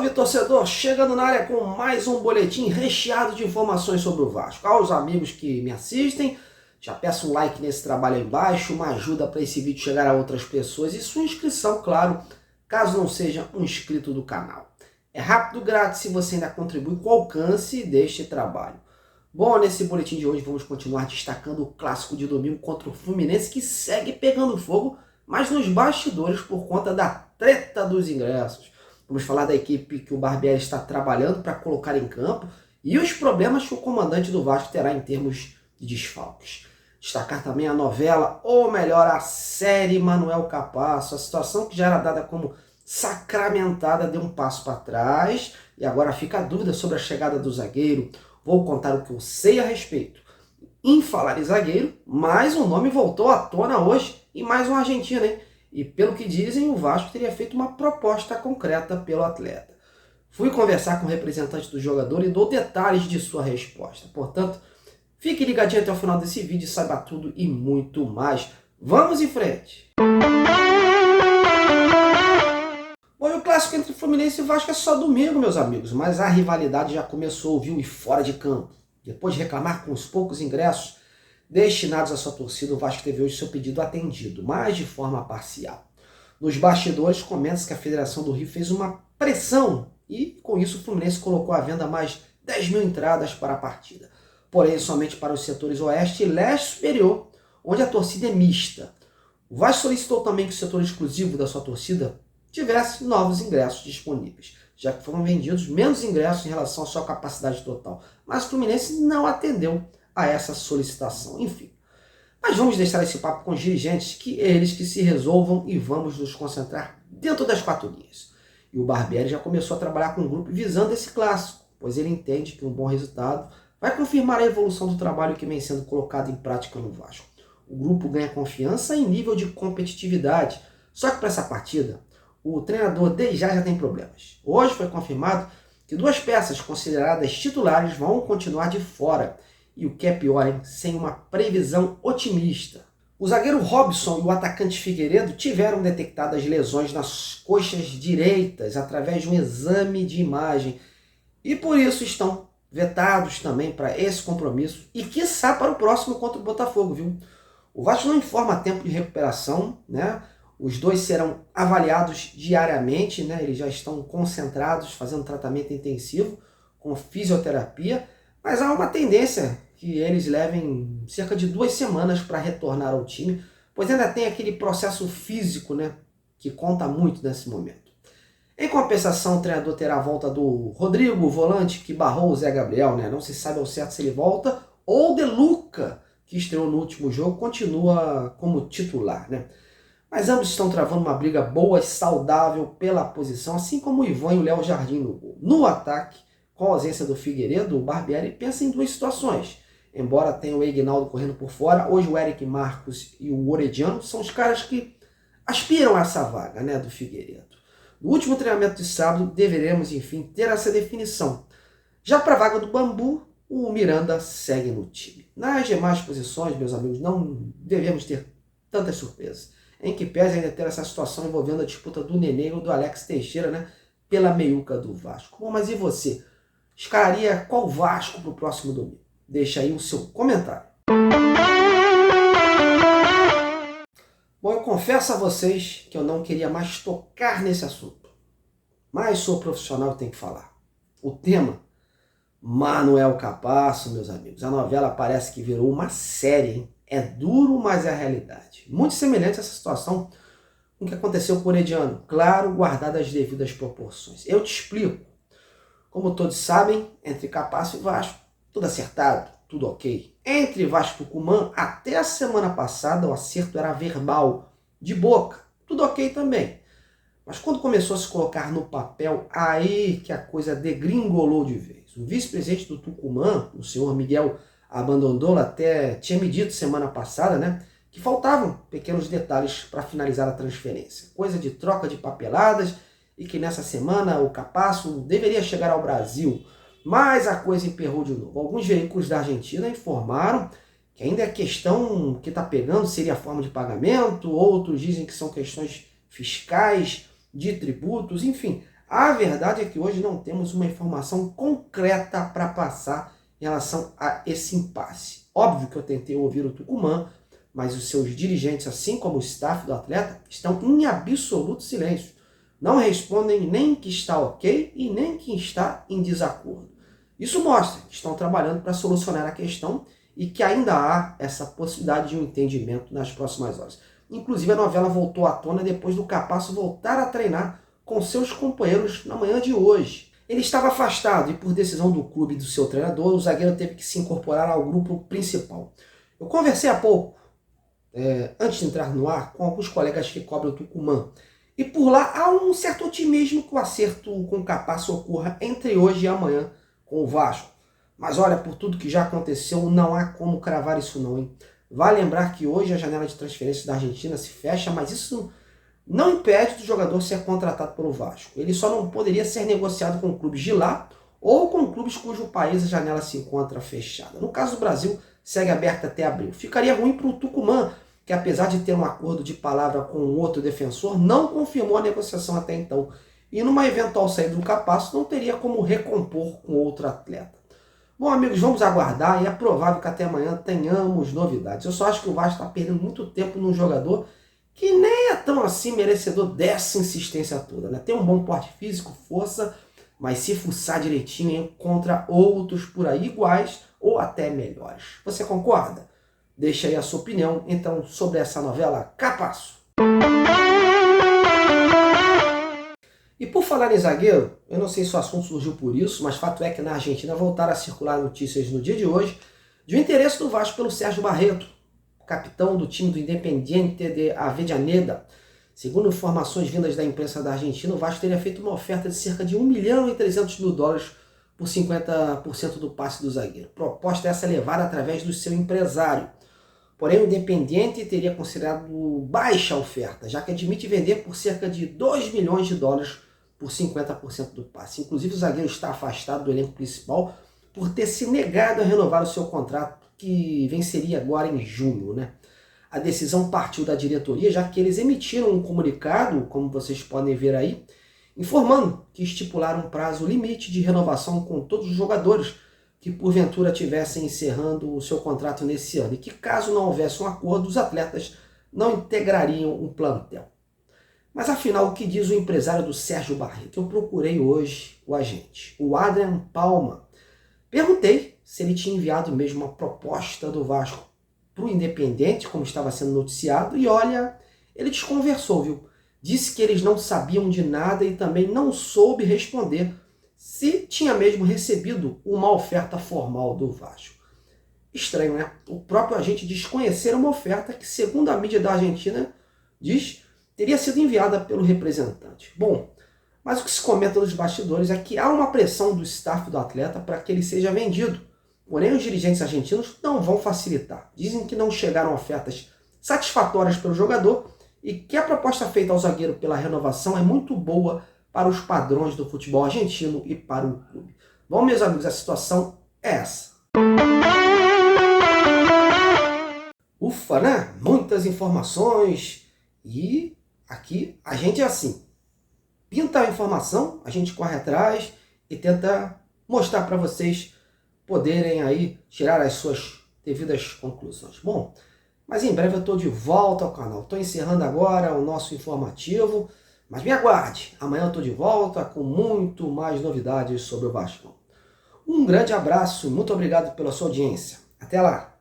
Salve, torcedor! Chegando na área com mais um boletim recheado de informações sobre o Vasco. Aos amigos que me assistem, já peço um like nesse trabalho aí embaixo, uma ajuda para esse vídeo chegar a outras pessoas e sua inscrição, claro, caso não seja um inscrito do canal. É rápido, grátis se você ainda contribui com o alcance deste trabalho. Bom, nesse boletim de hoje vamos continuar destacando o clássico de domingo contra o Fluminense, que segue pegando fogo, mas nos bastidores por conta da treta dos ingressos. Vamos falar da equipe que o Barbieri está trabalhando para colocar em campo e os problemas que o comandante do Vasco terá em termos de desfalques. Destacar também a novela, ou melhor, a série Manuel Capasso. A situação que já era dada como sacramentada deu um passo para trás e agora fica a dúvida sobre a chegada do zagueiro. Vou contar o que eu sei a respeito. Em falar em zagueiro, mais um nome voltou à tona hoje e mais um argentino, hein? E pelo que dizem, o Vasco teria feito uma proposta concreta pelo atleta. Fui conversar com o representante do jogador e dou detalhes de sua resposta. Portanto, fique ligadinho até o final desse vídeo e saiba tudo e muito mais. Vamos em frente! Bom, e o clássico entre Fluminense e Vasco é só domingo, meus amigos, mas a rivalidade já começou, viu, e fora de campo. Depois de reclamar com os poucos ingressos destinados à sua torcida, o Vasco teve hoje seu pedido atendido, mas de forma parcial. Nos bastidores, comenta-se que a Federação do Rio fez uma pressão e, com isso, o Fluminense colocou à venda mais 10 mil entradas para a partida. Porém, somente para os setores oeste e leste superior, onde a torcida é mista. O Vasco solicitou também que o setor exclusivo da sua torcida tivesse novos ingressos disponíveis, já que foram vendidos menos ingressos em relação à sua capacidade total. Mas o Fluminense não atendeu a essa solicitação. Enfim, mas vamos deixar esse papo com os dirigentes, que eles que se resolvam, e vamos nos concentrar dentro das quatro linhas. E o Barbieri já começou a trabalhar com o grupo visando esse clássico, pois ele entende que um bom resultado vai confirmar a evolução do trabalho que vem sendo colocado em prática no Vasco. O grupo ganha confiança em nível de competitividade, só que para essa partida, o treinador desde já tem problemas. Hoje foi confirmado que duas peças consideradas titulares vão continuar de fora. E o que é pior, hein? Sem uma previsão otimista. O zagueiro Robson e o atacante Figueiredo tiveram detectadas lesões nas coxas direitas através de um exame de imagem. E por isso estão vetados também para esse compromisso e quiçá para o próximo contra o Botafogo, viu? O Vasco não informa tempo de recuperação, né? Os dois serão avaliados diariamente, né? Eles já estão concentrados, fazendo tratamento intensivo com fisioterapia, mas há uma tendência que eles levem cerca de 2 semanas para retornar ao time, pois ainda tem aquele processo físico, né, que conta muito nesse momento. Em compensação, o treinador terá a volta do Rodrigo, o volante, que barrou o Zé Gabriel, né? Não se sabe ao certo se ele volta, ou o De Luca, que estreou no último jogo, continua como titular, né? Mas ambos estão travando uma briga boa e saudável pela posição, assim como o Ivan e o Léo Jardim no gol. No ataque, com a ausência do Figueiredo, o Barbieri pensa em duas situações. Embora tenha o Eignaldo correndo por fora, hoje o Eric Marcos e o Orediano são os caras que aspiram a essa vaga, né, do Figueiredo. No último treinamento de sábado, deveremos, enfim, ter essa definição. Já para a vaga do Bambu, o Miranda segue no time. Nas demais posições, meus amigos, não devemos ter tantas surpresas. Em que pese ainda ter essa situação envolvendo a disputa do Nenê ou do Alex Teixeira, né, pela meiuca do Vasco. Bom, mas e você? Escalaria qual Vasco para o próximo domingo? Deixa aí o seu comentário. Bom, eu confesso a vocês que eu não queria mais tocar nesse assunto. Mas sou profissional e tenho que falar. O tema, Manuel Capasso, meus amigos. A novela parece que virou uma série, hein? É duro, mas é a realidade. Muito semelhante a essa situação com o que aconteceu com o Orediano. Claro, guardadas as devidas proporções. Eu te explico. Como todos sabem, entre Capasso e Vasco, tudo acertado, tudo ok. Entre Vasco e Tucumã, até a semana passada o acerto era verbal, de boca, tudo ok também. Mas quando começou a se colocar no papel, aí que a coisa degringolou de vez. O vice-presidente do Tucumã, o senhor Miguel Abandonola, até tinha me dito semana passada, né, que faltavam pequenos detalhes para finalizar a transferência. Coisa de troca de papeladas e que nessa semana o Capasso deveria chegar ao Brasil. Mas a coisa emperrou de novo. Alguns veículos da Argentina informaram que ainda é questão que está pegando, seria a forma de pagamento, outros dizem que são questões fiscais, de tributos, enfim. A verdade é que hoje não temos uma informação concreta para passar em relação a esse impasse. Óbvio que eu tentei ouvir o Tucumã, mas os seus dirigentes, assim como o staff do atleta, estão em absoluto silêncio. Não respondem nem que está ok e nem que está em desacordo. Isso mostra que estão trabalhando para solucionar a questão e que ainda há essa possibilidade de um entendimento nas próximas horas. Inclusive, a novela voltou à tona depois do Capasso voltar a treinar com seus companheiros na manhã de hoje. Ele estava afastado e, por decisão do clube e do seu treinador, o zagueiro teve que se incorporar ao grupo principal. Eu conversei há pouco, antes de entrar no ar, com alguns colegas que cobrem o Tucumã. E por lá há um certo otimismo que o acerto com o Capasso ocorra entre hoje e amanhã com o Vasco. Mas olha, por tudo que já aconteceu, não há como cravar isso não, hein? Vale lembrar que hoje a janela de transferência da Argentina se fecha, mas isso não impede do jogador ser contratado pelo Vasco. Ele só não poderia ser negociado com clubes de lá ou com clubes cujo país a janela se encontra fechada. No caso do Brasil, segue aberta até abril. Ficaria ruim para o Tucumã, que apesar de ter um acordo de palavra com um outro defensor, não confirmou a negociação até então. E numa eventual saída do Capasso, não teria como recompor com outro atleta. Bom, amigos, vamos aguardar e é provável que até amanhã tenhamos novidades. Eu só acho que o Vasco está perdendo muito tempo num jogador que nem é tão assim merecedor dessa insistência toda, né? Tem um bom porte físico, força, mas se fuçar direitinho encontra outros por aí iguais ou até melhores. Você concorda? Deixa aí a sua opinião, então, sobre essa novela Capasso. E por falar em zagueiro, eu não sei se o assunto surgiu por isso, mas fato é que na Argentina voltaram a circular notícias no dia de hoje de um interesse do Vasco pelo Sérgio Barreto, capitão do time do Independiente de Avellaneda. Segundo informações vindas da imprensa da Argentina, o Vasco teria feito uma oferta de cerca de $1.300.000 por 50% do passe do zagueiro. Proposta essa levada através do seu empresário. Porém, o Independiente teria considerado baixa a oferta, já que admite vender por cerca de $2 milhões por 50% do passe. Inclusive, o zagueiro está afastado do elenco principal por ter se negado a renovar o seu contrato, que venceria agora em junho, né? A decisão partiu da diretoria, já que eles emitiram um comunicado, como vocês podem ver aí, informando que estipularam um prazo limite de renovação com todos os jogadores que porventura estivessem encerrando o seu contrato nesse ano, e que caso não houvesse um acordo, os atletas não integrariam o plantel. Mas afinal, o que diz o empresário do Sérgio Barreto? Eu procurei hoje o agente, o Adrian Palma. Perguntei se ele tinha enviado mesmo uma proposta do Vasco para o Independiente, como estava sendo noticiado, e olha, ele desconversou, viu? Disse que eles não sabiam de nada e também não soube responder se tinha mesmo recebido uma oferta formal do Vasco. Estranho, né? O próprio agente desconhecer uma oferta que, segundo a mídia da Argentina, diz teria sido enviada pelo representante. Bom, mas o que se comenta nos bastidores é que há uma pressão do staff do atleta para que ele seja vendido. Porém, os dirigentes argentinos não vão facilitar. Dizem que não chegaram ofertas satisfatórias pelo jogador e que a proposta feita ao zagueiro pela renovação é muito boa para os padrões do futebol argentino e para o clube. Bom, meus amigos, a situação é essa. Ufa, né? Muitas informações e aqui a gente é assim. Pinta a informação, a gente corre atrás e tenta mostrar para vocês poderem aí tirar as suas devidas conclusões. Bom, mas em breve eu estou de volta ao canal. Estou encerrando agora o nosso informativo, mas me aguarde. Amanhã eu estou de volta com muito mais novidades sobre o Vasco. Um grande abraço e muito obrigado pela sua audiência. Até lá!